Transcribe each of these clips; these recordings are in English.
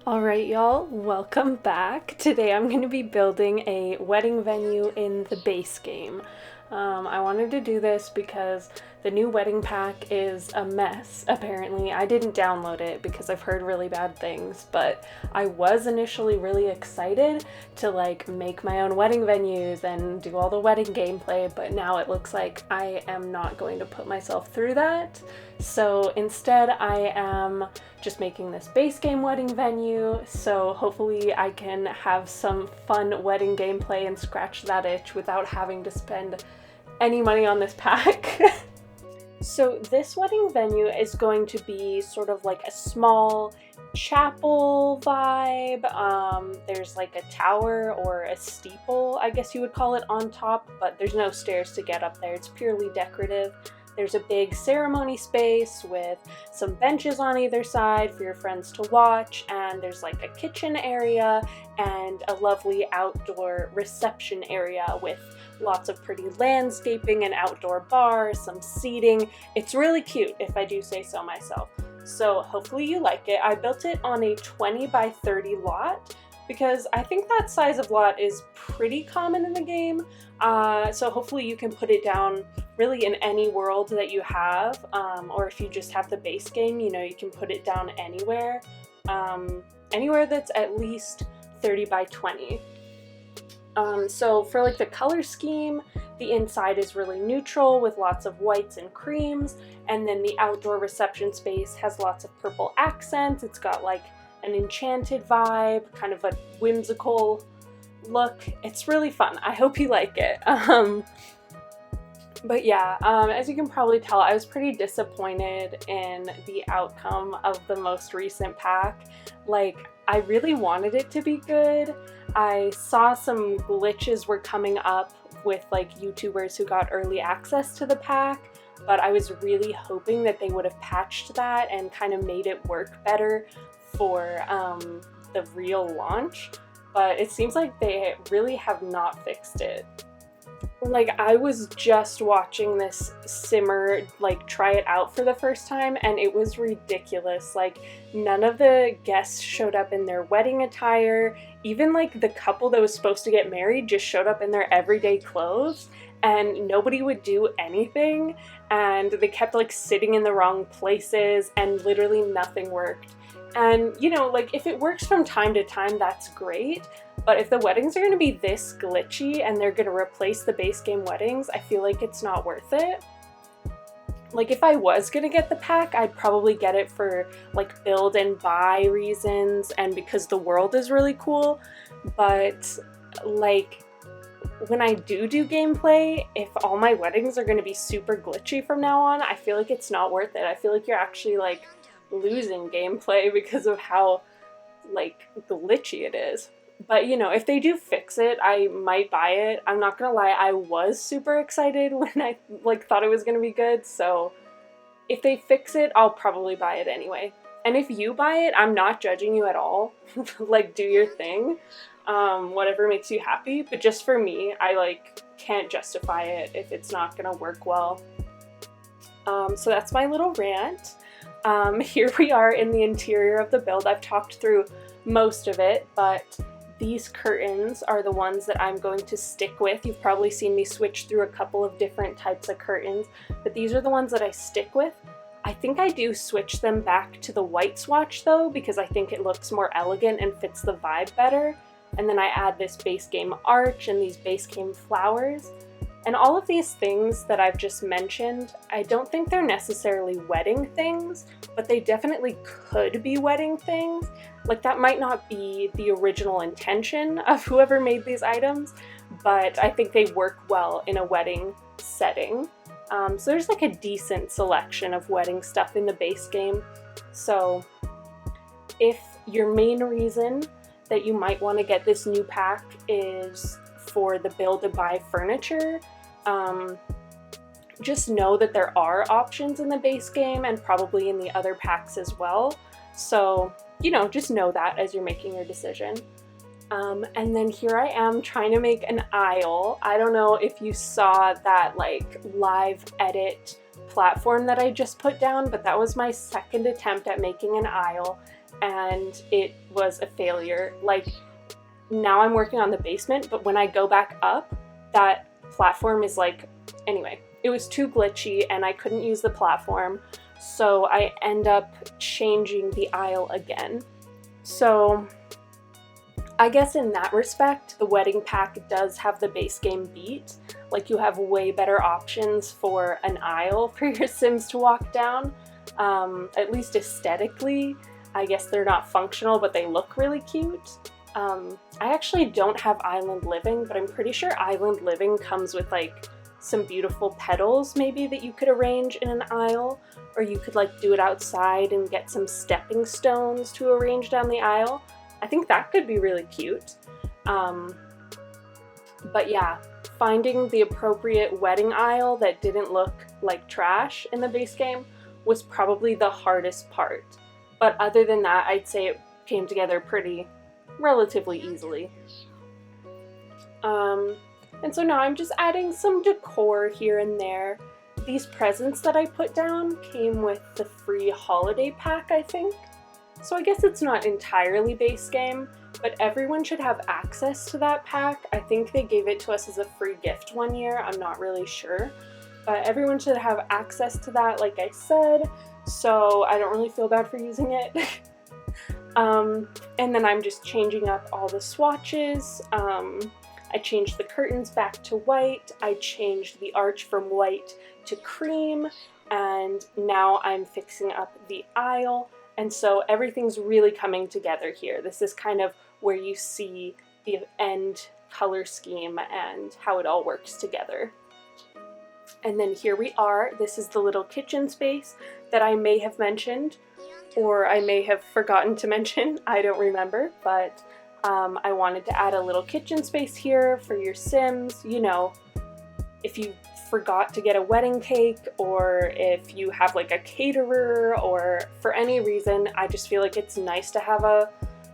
Alright y'all, welcome back. Today I'm going to be building a wedding venue in the base game. I wanted to do this because the new wedding pack is a mess, apparently. I didn't download it because I've heard really bad things, but I was initially really excited to make my own wedding venues and do all the wedding gameplay, but now it looks like I am not going to put myself through that. So instead I am just making this base game wedding venue, so hopefully I can have some fun wedding gameplay and scratch that itch without having to spend any money on this pack. So this wedding venue is going to be sort of like a small chapel vibe. There's like a tower or a steeple, I guess you would call it, on top, but there's no stairs to get up there. It's purely decorative. There's a big ceremony space with some benches on either side for your friends to watch, and there's like a kitchen area and a lovely outdoor reception area with lots of pretty landscaping, an outdoor bar, some seating. It's really cute, if I do say so myself. So hopefully you like it. I built it on a 20 by 30 lot because I think that size of lot is pretty common in the game. So hopefully you can put it down really in any world that you have, or if you just have the base game, you know, you can put it down anywhere. Anywhere that's at least 30 by 20. So for like the color scheme, the inside is really neutral with lots of whites and creams, and then the outdoor reception space has lots of purple accents. It's got like an enchanted vibe, kind of a whimsical look. It's really fun. I hope you like it. But yeah, as you can probably tell, I was pretty disappointed in the outcome of the most recent pack. Like, I really wanted it to be good. I saw some glitches were coming up with like YouTubers who got early access to the pack, but I was really hoping that they would have patched that and kind of made it work better for the real launch. But it seems like they really have not fixed it. Like, I was just watching this simmer, like, try it out for the first time, and it was ridiculous. Like, none of the guests showed up in their wedding attire. Even, like, the couple that was supposed to get married just showed up in their everyday clothes, and nobody would do anything, and they kept, like, sitting in the wrong places, and literally nothing worked. And, you know, like, if it works from time to time, that's great. But if the weddings are going to be this glitchy and they're going to replace the base game weddings, I feel like it's not worth it. Like, if I was going to get the pack, I'd probably get it for like build and buy reasons and because the world is really cool. But like, when I do gameplay, if all my weddings are going to be super glitchy from now on, I feel like it's not worth it. I feel like you're actually like losing gameplay because of how like glitchy it is. But, you know, if they do fix it, I might buy it. I'm not gonna lie, I was super excited when I, like, thought it was gonna be good, so if they fix it, I'll probably buy it anyway. And if you buy it, I'm not judging you at all. Like, do your thing. Whatever makes you happy. But just for me, I, like, can't justify it if it's not gonna work well. So that's my little rant. Here we are in the interior of the build. I've talked through most of it, but these curtains are the ones that I'm going to stick with. You've probably seen me switch through a couple of different types of curtains, but these are the ones that I stick with. I think I do switch them back to the white swatch though, because I think it looks more elegant and fits the vibe better. And then I add this base game arch and these base game flowers. And all of these things that I've just mentioned, I don't think they're necessarily wedding things, but they definitely could be wedding things. Like, that might not be the original intention of whoever made these items, but I think they work well in a wedding setting. So there's like a decent selection of wedding stuff in the base game. So if your main reason that you might want to get this new pack is for the build and buy furniture, just know that there are options in the base game and probably in the other packs as well. So, you know, just know that as you're making your decision. And then here I am trying to make an aisle. I don't know if you saw that like live edit platform that I just put down, but that was my second attempt at making an aisle. and it was a failure. Like, now I'm working on the basement, but when I go back up, that platform is like, anyway, it was too glitchy and I couldn't use the platform, so I end up changing the aisle again. So I guess in that respect, the wedding pack does have the base game beat. Like, you have way better options for an aisle for your Sims to walk down, at least aesthetically. I guess they're not functional, but they look really cute. I actually don't have Island Living, but I'm pretty sure Island Living comes with like some beautiful petals maybe that you could arrange in an aisle, or you could like do it outside and get some stepping stones to arrange down the aisle. I think that could be really cute. But yeah, finding the appropriate wedding aisle that didn't look like trash in the base game was probably the hardest part. But other than that, I'd say it came together relatively easily. And so now I'm just adding some decor here and there. These presents that I put down came with the free holiday pack, I think. So I guess it's not entirely base game, but everyone should have access to that pack. I think they gave it to us as a free gift one year, I'm not really sure. But everyone should have access to that, like I said, so I don't really feel bad for using it. And then I'm just changing up all the swatches. I changed the curtains back to white, I changed the arch from white to cream, and now I'm fixing up the aisle. And so everything's really coming together here. This is kind of where you see the end color scheme and how it all works together. And then here we are. This is the little kitchen space that I may have mentioned, or I may have forgotten to mention. I don't remember, but I wanted to add a little kitchen space here for your Sims. You know, if you forgot to get a wedding cake, or if you have like a caterer, or for any reason, I just feel like it's nice to have a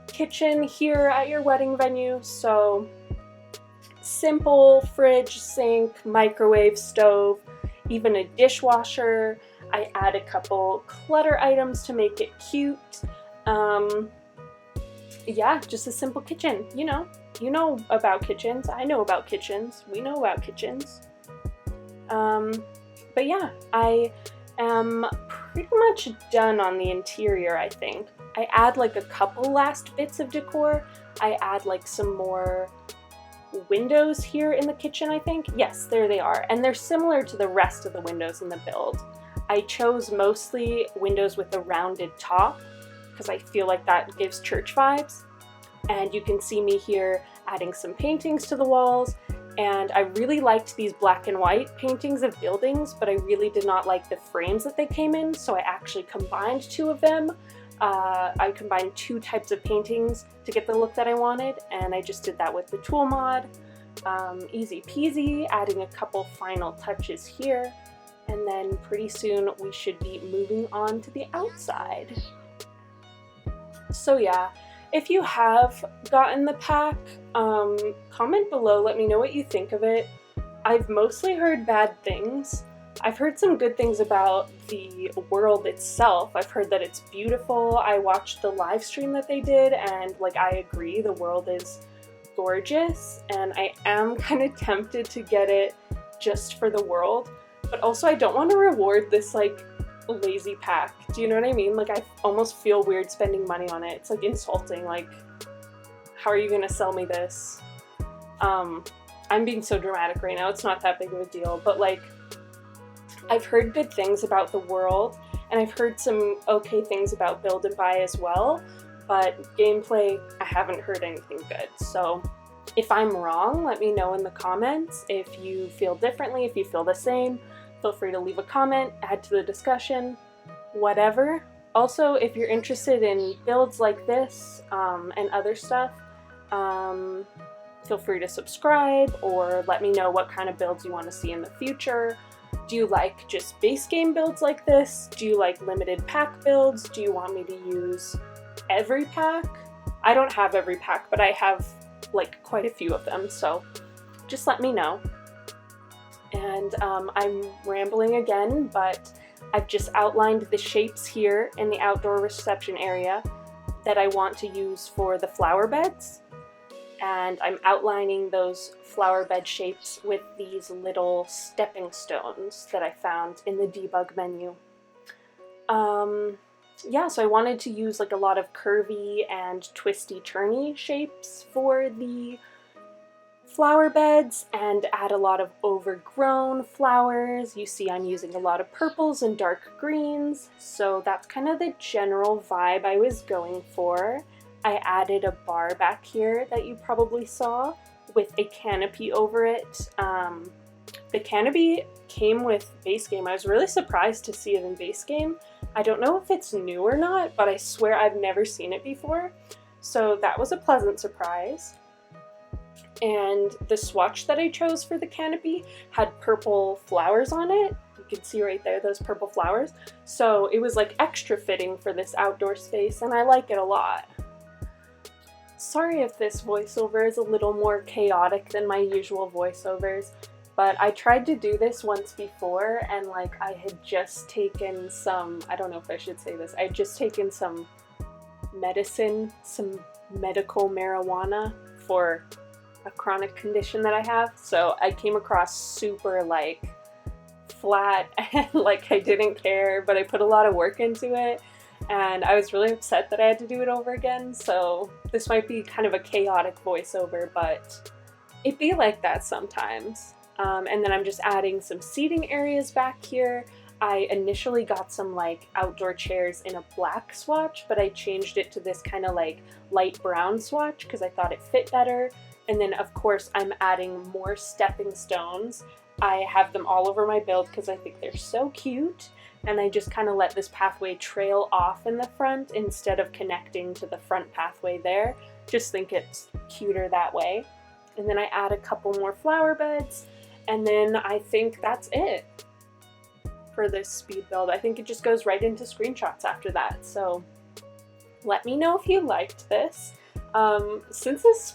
kitchen here at your wedding venue. So simple fridge, sink, microwave, stove, even a dishwasher. I add a couple clutter items to make it cute. Yeah, just a simple kitchen, you know about kitchens, I know about kitchens, we know about kitchens. But yeah, I am pretty much done on the interior, I think. I add like a couple last bits of decor. I add like some more windows here in the kitchen, I think. Yes, there they are. And they're similar to the rest of the windows in the build. I chose mostly windows with a rounded top because I feel like that gives church vibes. And you can see me here adding some paintings to the walls. And I really liked these black and white paintings of buildings, but I really did not like the frames that they came in, so I actually combined two of them. I combined two types of paintings to get the look that I wanted, and I just did that with the tool mod. Easy peasy, adding a couple final touches here, and then pretty soon we should be moving on to the outside. So yeah. If you have gotten the pack, comment below, let me know what you think of it. I've mostly heard bad things. I've heard some good things about the world itself. I've heard that it's beautiful. I watched the live stream that they did, and like, I agree, the world is gorgeous, and I am kind of tempted to get it just for the world. But also I don't want to reward this like lazy pack. Do you know what I mean? Like, I almost feel weird spending money on it. It's like insulting. Like, how are you gonna sell me this? I'm being so dramatic right now. It's not that big of a deal, but like, I've heard good things about the world, and I've heard some okay things about Build and Buy as well, but gameplay, I haven't heard anything good. So if I'm wrong, let me know in the comments. If you feel differently, if you feel the same, feel free to leave a comment, add to the discussion, whatever. Also, if you're interested in builds like this and other stuff, feel free to subscribe, or let me know what kind of builds you want to see in the future. Do you like just base game builds like this? Do you like limited pack builds? Do you want me to use every pack? I don't have every pack, but I have like quite a few of them, so just let me know. And I'm rambling again, but I've just outlined the shapes here in the outdoor reception area. that I want to use for the flower beds. And I'm outlining those flower bed shapes with these little stepping stones that I found in the debug menu. Yeah, so I wanted to use like a lot of curvy and twisty turny shapes for the flower beds and add a lot of overgrown flowers. You see I'm using a lot of purples and dark greens, so that's kind of the general vibe I was going for. I added a bar back here that you probably saw with a canopy over it. The canopy came with base game. I was really surprised to see it in base game. I don't know if it's new or not, but I swear I've never seen it before. So that was a pleasant surprise. And the swatch that I chose for the canopy had purple flowers on it. You can see right there, those purple flowers. So it was like extra fitting for this outdoor space, and I like it a lot. Sorry if this voiceover is a little more chaotic than my usual voiceovers, but I tried to do this once before, and like I had just taken some, I don't know if I should say this, I had just taken some medicine, some medical marijuana for a chronic condition that I have, so I came across super like flat and like I didn't care, but I put a lot of work into it, and I was really upset that I had to do it over again. So this might be kind of a chaotic voiceover, but it be like that sometimes. And then I'm just adding some seating areas back here. I initially got some like outdoor chairs in a black swatch, but I changed it to this kind of like light brown swatch because I thought it fit better. And then of course I'm adding more stepping stones. I have them all over my build because I think they're so cute, and I just kind of let this pathway trail off in the front instead of connecting to the front pathway there. Just think it's cuter that way. And then I add a couple more flower beds, and then I think that's it for this speed build. I think it just goes right into screenshots after that. So let me know if you liked this. Since this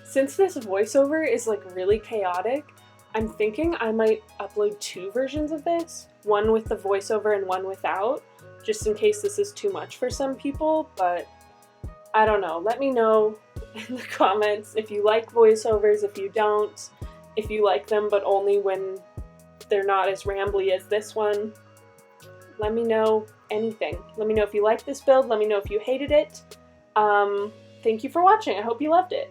since this voiceover is like really chaotic, I'm thinking I might upload 2 versions of this, one with the voiceover and one without, just in case this is too much for some people, but I don't know. Let me know in the comments if you like voiceovers, if you don't, if you like them but only when they're not as rambly as this one. Let me know anything. Let me know if you like this build. Let me know if you hated it. Thank you for watching. I hope you loved it.